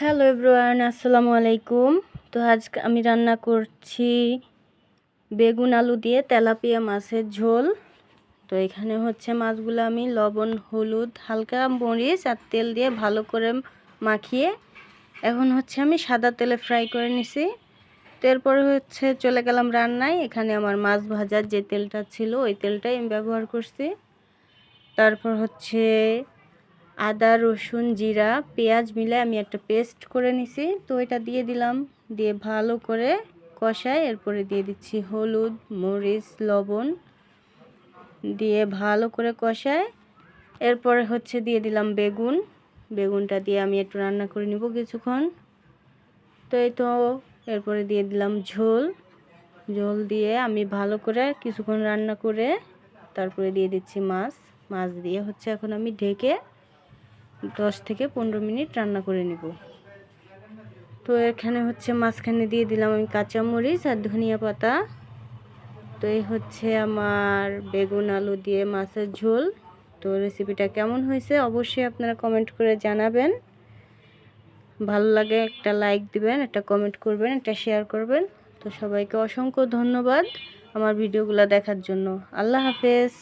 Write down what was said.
Hello everyone, আসসালামু আলাইকুম। তো আজকে আমি রান্না করছি বেগুন আলু দিয়ে তেলাপিয়া মাছের ঝোল। তো এখানে হচ্ছে মাছগুলো আমি লবণ, হলুদ, হালকা মরিচ আর তেল দিয়ে ভালো করে মাখিয়ে এখন হচ্ছে আমি সাদা তেলে ফ্রাই করে নিছি। তো এরপরে হচ্ছে চলে গেলাম রান্নায়। এখানে আমার মাছ ভাজার যে তেলটা ছিল ওই তেলটাই আমি ব্যবহার করছি। তারপর হচ্ছে আদা, রসুন, জিরা, পেঁয়াজ মিলে আমি একটা পেস্ট করে নিছি। তো এটা দিয়ে দিলাম, দিয়ে ভালো করে কষায় এরপরে দিয়ে দিচ্ছি হলুদ, মরিচ, লবণ দিয়ে ভালো করে কষায় এরপরে হচ্ছে দিয়ে দিলাম বেগুনটা দিয়ে আমি একটু রান্না করে নিব কিছুক্ষণ। তো এই তো এরপরে দিয়ে দিলাম ঝোল দিয়ে আমি ভালো করে কিছুক্ষণ রান্না করে তারপরে দিয়ে দিচ্ছি মাছ দিয়ে হচ্ছে এখন আমি ঢেকে 10 থেকে 15 মিনিট রান্না করে নিব। তো এখানে হচ্ছে মাঝখানে দিয়ে দিলাম আমি কাঁচামরিচ আর ধনিয়া পাতা। তো এই হচ্ছে আমার বেগুন আলু দিয়ে মাছের ঝোল। তো রেসিপিটা কেমন হয়েছে অবশ্যই আপনারা কমেন্ট করে জানাবেন। ভালো লাগে একটা লাইক দিবেন, একটা কমেন্ট করবেন, একটা শেয়ার করবেন। তো সবাইকে অসংখ্য ধন্যবাদ আমার ভিডিওগুলো দেখার জন্য। আল্লাহ হাফেজ।